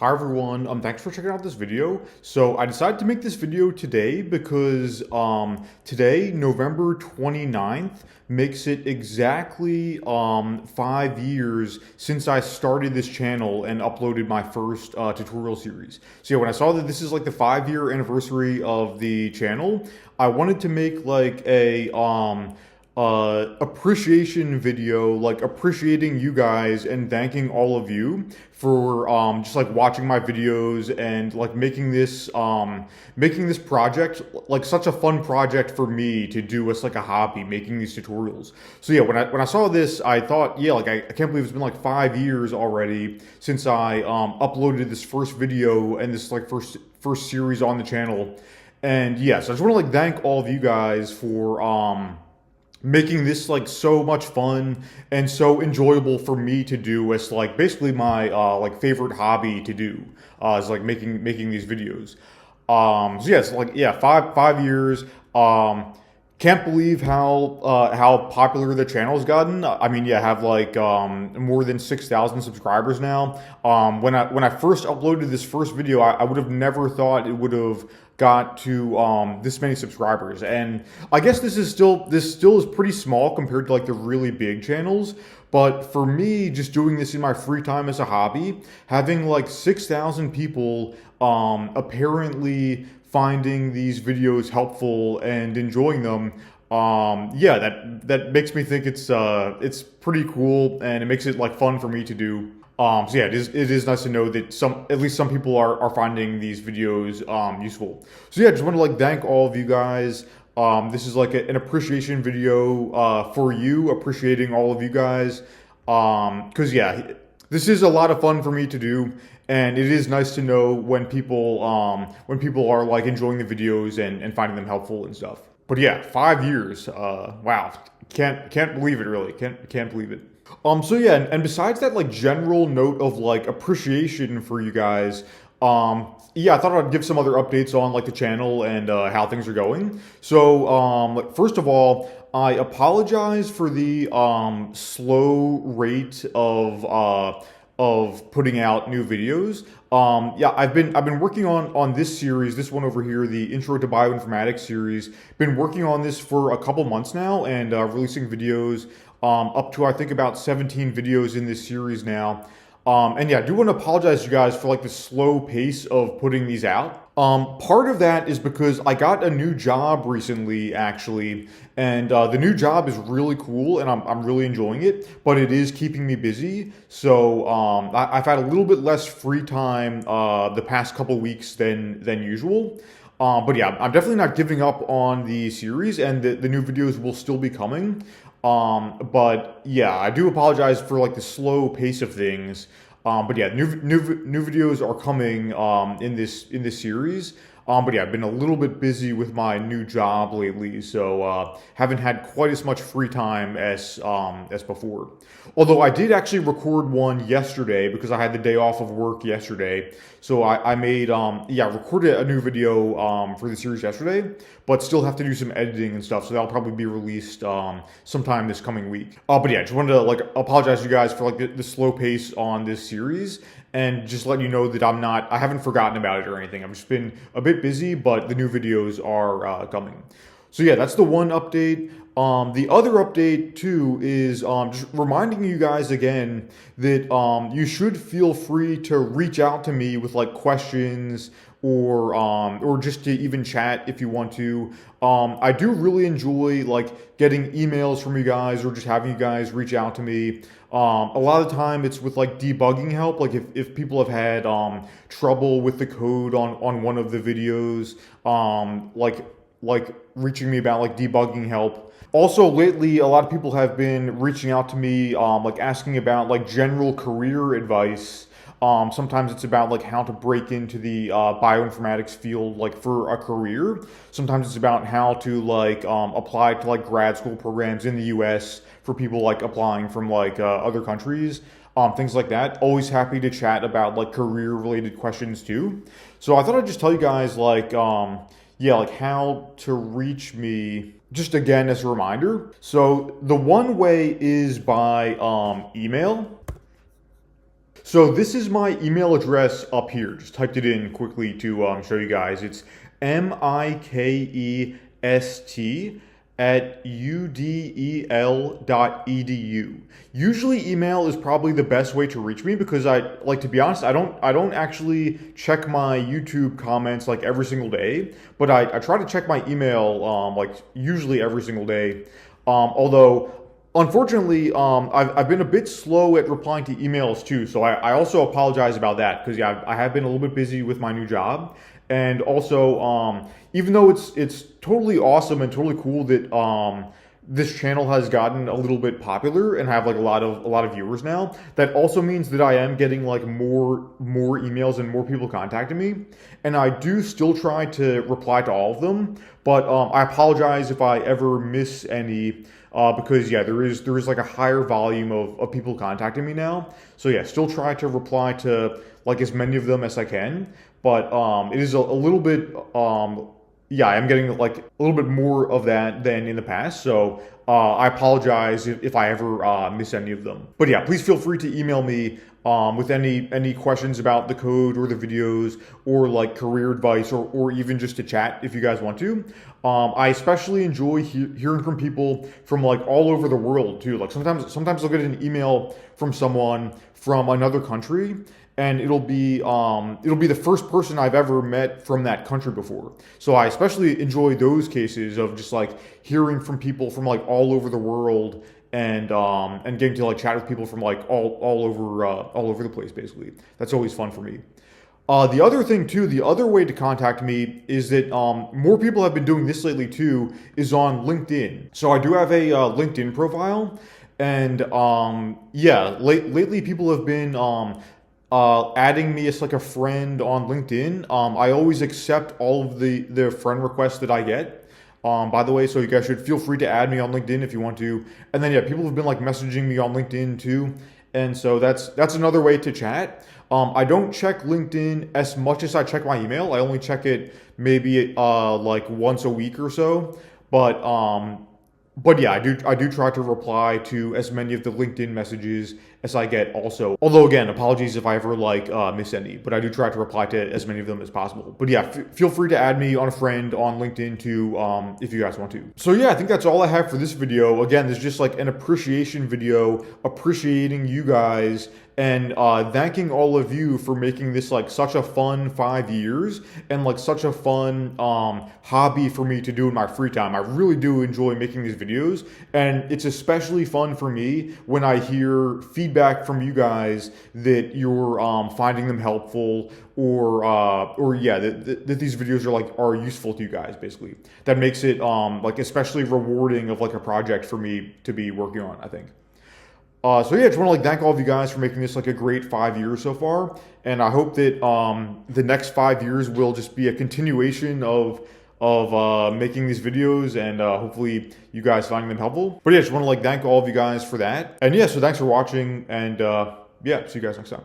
Hi everyone, thanks for checking out this video. So I decided to make this video today because today, November 29th, makes it exactly 5 years since I started this channel and uploaded my first tutorial series. So yeah, when I saw that this is like the 5-year anniversary of the channel, I wanted to make like a appreciation video, like appreciating you guys and thanking all of you for just like watching my videos and like making this project like such a fun project for me to do as like a hobby, making these tutorials. So yeah, when I saw this, I thought, yeah, like I can't believe it's been like 5 years already since I uploaded this first video and this like first series on the channel. And yes, I just want to like thank all of you guys for making this like so much fun and so enjoyable for me to do as like basically my like favorite hobby to do is like making these videos. So yes, like yeah, five years. Can't believe how popular the channel's gotten. I mean, yeah, I have like more than 6,000 subscribers now. When I first uploaded this first video, I would have never thought it would have got to this many subscribers. And I guess this still is pretty small compared to like the really big channels. But for me, just doing this in my free time as a hobby, having like 6,000 people apparently finding these videos helpful and enjoying them, yeah, that makes me think it's pretty cool and it makes it like fun for me to do. So yeah, it is nice to know that at least some people are finding these videos useful. So yeah, just want to like thank all of you guys. This is like an appreciation video for you, appreciating all of you guys. Because yeah, this is a lot of fun for me to do, and it is nice to know when people are like enjoying the videos and finding them helpful and stuff. But yeah, 5 years. Wow, can't believe it. Really, can't believe it. So yeah, and besides that like general note of like appreciation for you guys, yeah, I thought I'd give some other updates on like the channel and how things are going. So, like, first of all, I apologize for the slow rate of putting out new videos. Yeah, I've been working on this series, this one over here, the Intro to Bioinformatics series. Been working on this for a couple months now and releasing videos up to I think about 17 videos in this series now. And yeah, I do want to apologize to you guys for like the slow pace of putting these out. Part of that is because I got a new job recently, actually, and the new job is really cool, and I'm really enjoying it. But it is keeping me busy, so I've had a little bit less free time the past couple weeks than usual. But yeah, I'm definitely not giving up on the series, and the new videos will still be coming. But yeah, I do apologize for like the slow pace of things. But yeah, new videos are coming in this series. But yeah, I've been a little bit busy with my new job lately, so haven't had quite as much free time as before. Although I did actually record one yesterday because I had the day off of work yesterday. So I made yeah, recorded a new video for the series yesterday, but still have to do some editing and stuff. So that'll probably be released sometime this coming week. But yeah, just wanted to like apologize to you guys for like the slow pace on this series. And just let you know that I haven't forgotten about it or anything. I've just been a bit busy, but the new videos are coming. So yeah, that's the one update. The other update too is just reminding you guys again that you should feel free to reach out to me with like questions or just to even chat if you want to. I do really enjoy like getting emails from you guys or just having you guys reach out to me. A lot of the time it's with like debugging help, like if people have had trouble with the code on one of the videos, like reaching me about like debugging help. Also lately, a lot of people have been reaching out to me like asking about like general career advice. Sometimes it's about like how to break into the bioinformatics field like for a career. Sometimes it's about how to like apply to like grad school programs in the US for people like applying from like other countries. Things like that. Always happy to chat about like career related questions too. So I thought I'd just tell you guys like yeah, like how to reach me just again as a reminder. So the one way is by email. So this is my email address up here. Just typed it in quickly to show you guys. It's mikest@udel.edu. Usually email is probably the best way to reach me because to be honest, I don't actually check my YouTube comments like every single day, but I try to check my email like usually every single day. Although unfortunately, I've been a bit slow at replying to emails too, so I also apologize about that because yeah, I have been a little bit busy with my new job, and also even though it's totally awesome and totally cool that this channel has gotten a little bit popular and have like a lot of viewers now, that also means that I am getting like more emails and more people contacting me, and I do still try to reply to all of them, but I apologize if I ever miss any. Because yeah, there is like a higher volume of people contacting me now. So yeah, still try to reply to like as many of them as I can. But it is a little bit yeah, I'm getting like a little bit more of that than in the past. So I apologize if I ever miss any of them. But yeah, please feel free to email me with any questions about the code or the videos or like career advice or even just to chat if you guys want to. I especially enjoy hearing from people from like all over the world too. Like sometimes I'll get an email from someone from another country, and it'll be the first person I've ever met from that country before. So I especially enjoy those cases of just like hearing from people from like all over the world and getting to like chat with people from like all over the place basically. That's always fun for me. The other thing too, the other way to contact me is that more people have been doing this lately too, is on LinkedIn. So I do have a LinkedIn profile, and yeah, lately people have been adding me as like a friend on LinkedIn. I always accept all of the friend requests that I get. By the way, so you guys should feel free to add me on LinkedIn if you want to. And then yeah, people have been like messaging me on LinkedIn too. And so that's another way to chat. I don't check LinkedIn as much as I check my email. I only check it maybe like once a week or so. But yeah, I do try to reply to as many of the LinkedIn messages as I get also. Although again, apologies if I ever like miss any, but I do try to reply to as many of them as possible. But yeah, feel free to add me on a friend on LinkedIn too if you guys want to. So yeah, I think that's all I have for this video. Again, this is just like an appreciation video, appreciating you guys and thanking all of you for making this like such a fun 5 years and like such a fun hobby for me to do in my free time. I really do enjoy making these videos, and it's especially fun for me when I hear feedback from you guys that you're finding them helpful or yeah, that these videos are useful to you guys basically. That makes it like especially rewarding of like a project for me to be working on, I think. So yeah, just want to like thank all of you guys for making this like a great 5 years so far, and I hope that the next 5 years will just be a continuation of making these videos and hopefully you guys finding them helpful. But yeah, just want to like thank all of you guys for that, and yeah, so thanks for watching, and yeah, see you guys next time.